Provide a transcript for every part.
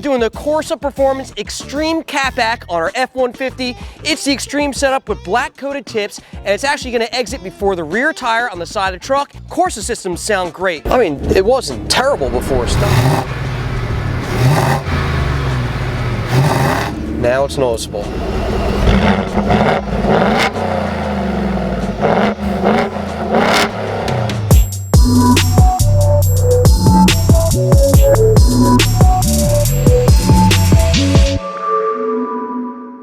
doing the Corsa Performance Xtreme Catback on our F-150. It's the Xtreme setup with black coated tips, and it's actually going to exit before the rear tire on the side of the truck. Corsa systems sound great. I mean, it wasn't terrible before stuff. Now it's noticeable.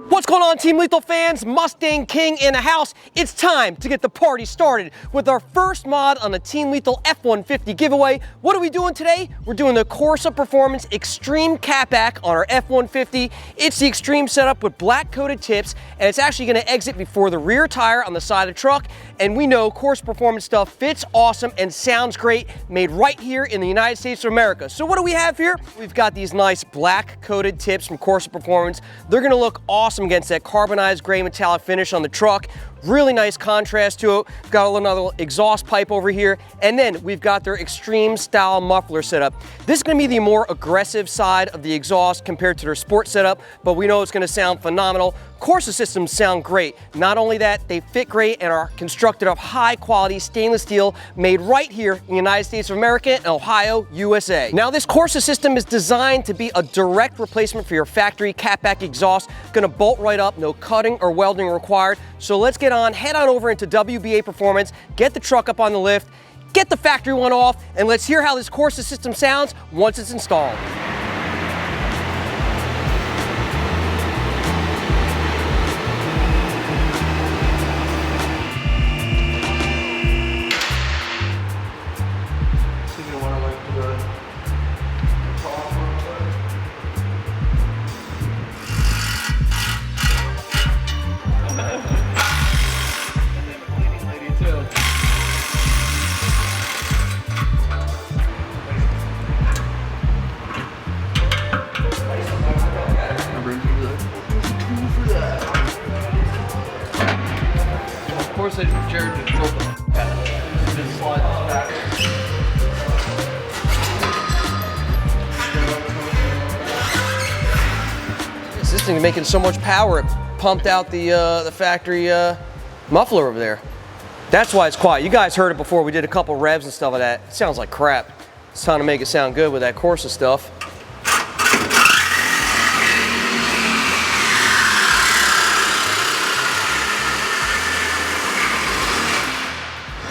What's going on, Team Lethal fans? Mustang King in the house. It's time to get the party started with our first mod on the Team Lethal F-150 giveaway. What are we doing today? We're doing the Corsa Performance Xtreme Catback on our F-150. It's the Xtreme setup with black coated tips, and it's actually going to exit before the rear tire on the side of the truck. And we know Corsa Performance stuff fits awesome and sounds great, made right here in the United States of America. So what do we have here? We've got these nice black coated tips from Corsa Performance. They're going to look awesome against that carbonized gray metallic finish on the truck. Really nice contrast to it. We've got another exhaust pipe over here, and then we've got their extreme style muffler setup. This is going to be the more aggressive side of the exhaust compared to their sport setup, but we know it's going to sound phenomenal. Corsa systems sound great. Not only that, they fit great and are constructed of high quality stainless steel made right here in the United States of America and Ohio, USA. Now this Corsa system is designed to be a direct replacement for your factory catback exhaust. Going to bolt right up, no cutting or welding required. So let's get on, head on over into WBA Performance, get the truck up on the lift, get the factory one off, and let's hear how this Corsa system sounds once it's installed. Of course, I Jared just drove the just slide back. This thing is making so much power, it pumped out the factory muffler over there. That's why it's quiet. You guys heard it before. We did a couple revs and stuff like that. It sounds like crap. It's time to make it sound good with that Corsa stuff.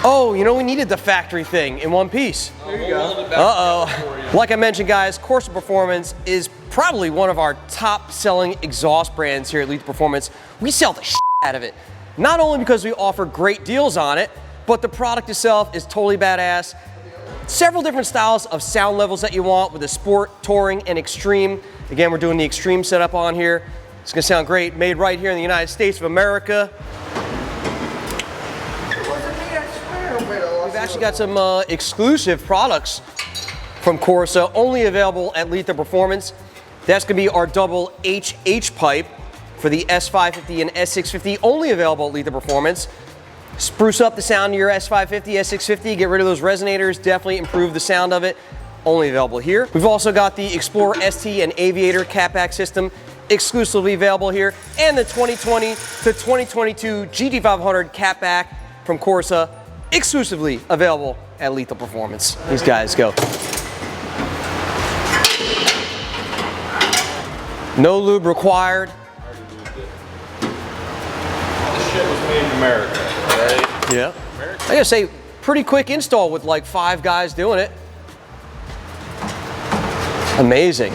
Oh, you know, we needed the factory thing in one piece. There you go. Uh-oh. Like I mentioned, guys, Corsa Performance is probably one of our top-selling exhaust brands here at Lethal Performance. We sell the shit out of it. Not only because we offer great deals on it, but the product itself is totally badass. Several different styles of sound levels that you want with the Sport, Touring, and Extreme. Again, we're doing the Extreme setup on here. It's gonna sound great, made right here in the United States of America. We've actually got some exclusive products from Corsa, only available at Lethal Performance. That's going to be our double HH pipe for the S550 and S650, only available at Lethal Performance. Spruce up the sound of your S550, S650, get rid of those resonators, definitely improve the sound of it, only available here. We've also got the Explorer ST and Aviator catback system, exclusively available here, and the 2020 to 2022 GT500 catback from Corsa, exclusively available at Lethal Performance. These guys go. No lube required. This shit was made in America, right? Yeah. I gotta say, pretty quick install with like 5 guys doing it. Amazing.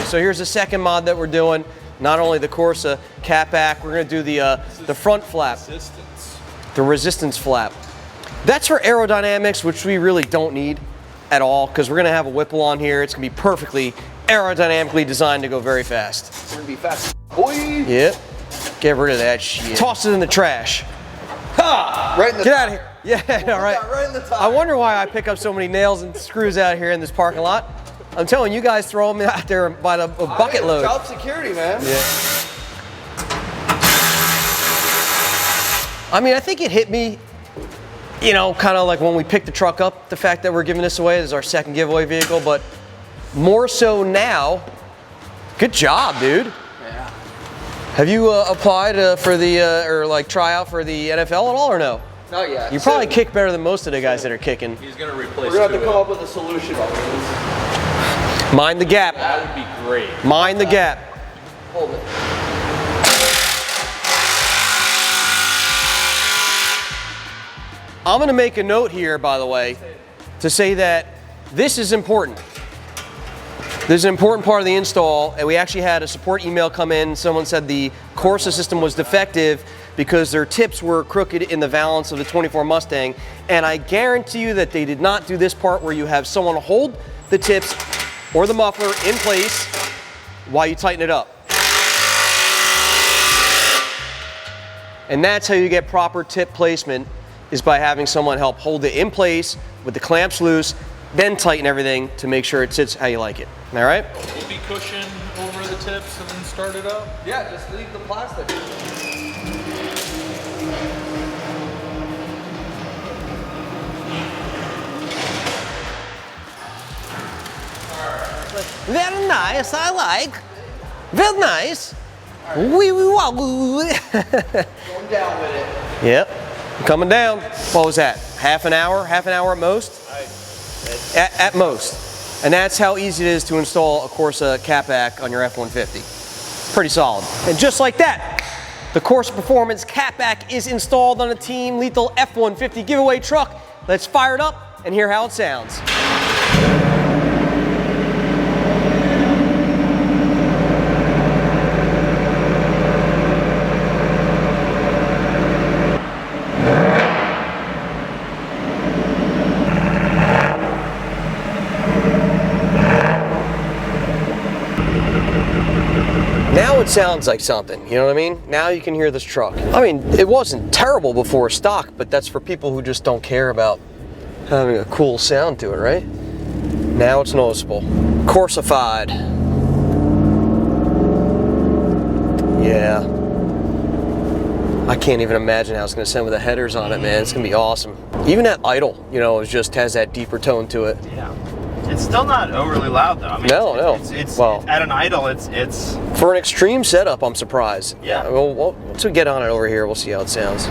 So here's the second mod that we're doing. Not only the Corsa catback, we're gonna do the front flap. The resistance flap. That's for aerodynamics, which we really don't need at all, because we're gonna have a Whipple on here. It's gonna be perfectly aerodynamically designed to go very fast. We're gonna be fast, boy. Yep. Get rid of that shit. Toss it in the trash. Ha! Right in the Get out of here. Yeah, all right. Right in the top. I wonder why I pick up so many nails and screws out here in this parking lot. I'm telling you, guys throw them out there by the bucket load. Job security, man. Yeah. I mean, I think it hit me, you know, kind of like when we picked the truck up, the fact that we're giving this away as our second giveaway vehicle, but more so now Good job, dude. Yeah. Have you applied for the, or like try out for the NFL at all or no? Not yet. You probably kick better than most of the guys that are kicking. He's going to replace We're going to have to come up with a solution. Mind the gap. That would be great. Mind the gap. Hold it. I'm going to make a note here, by the way, to say that this is important. This is an important part of the install, and we actually had a support email come in. Someone said the Corsa system was defective because their tips were crooked in the valance of the 24 Mustang, and I guarantee you that they did not do this part where you have someone hold the tips or the muffler in place while you tighten it up. And that's how you get proper tip placement, is by having someone help hold it in place with the clamps loose, then tighten everything to make sure it sits how you like it. All right? Whoopee cushion over the tips and then start it up? Yeah, just leave the plastic. Very nice, I like. Very nice. Wee wee wah woo. Going down with it. Yep, coming down. What was that? Half an hour at most? At most. And that's how easy it is to install a Corsa Catback on your F-150. Pretty solid. And just like that, the Corsa Performance Catback is installed on a Team Lethal F-150 giveaway truck. Let's fire it up and hear how it sounds. Now it sounds like something, you know what I mean? Now you can hear this truck. I mean, it wasn't terrible before stock, but that's for people who just don't care about having a cool sound to it, right? Now it's noticeable. Corsified. Yeah. I can't even imagine how it's gonna sound with the headers on it, man. It's gonna be awesome. Even at idle, you know, it just has that deeper tone to it. Yeah. It's still not overly loud though. I mean, No. Well, at an idle, it's. For an extreme setup, I'm surprised. Yeah. Well, once we get on it over here, we'll see how it sounds.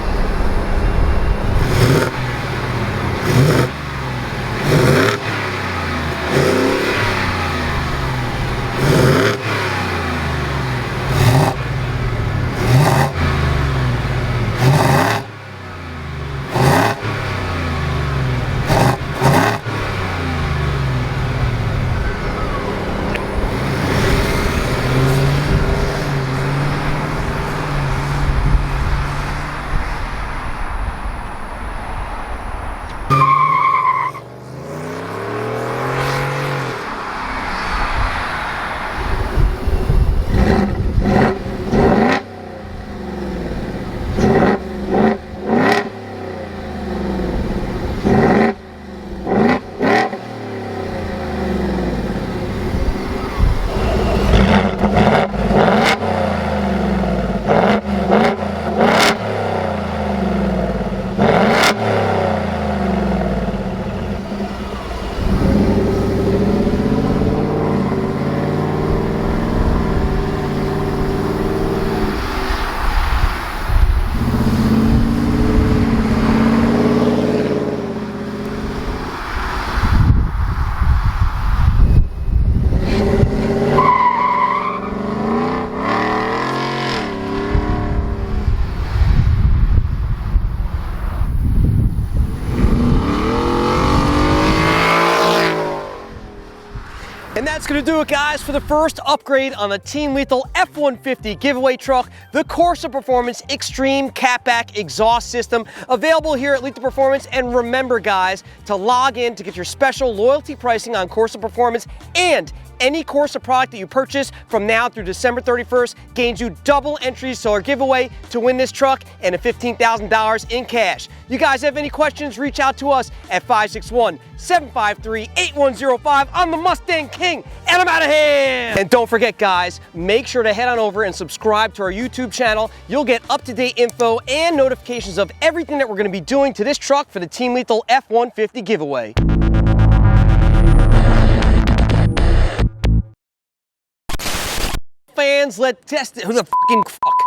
And that's gonna do it, guys, for the first upgrade on the Team Lethal F-150 giveaway truck, the Corsa Performance Xtreme Catback exhaust system, available here at Lethal Performance. And remember, guys, to log in to get your special loyalty pricing on Corsa Performance, and any Corsa product that you purchase from now through December 31st gains you double entries to our giveaway to win this truck and a $15,000 in cash. You guys have any questions, reach out to us at 561-753-8105. I'm the Mustang King, and I'm out of here. And don't forget, guys, make sure to head on over and subscribe to our YouTube channel. You'll get up-to-date info and notifications of everything that we're gonna be doing to this truck for the Team Lethal F-150 giveaway. fans, let's test it. Who the fucking fuck?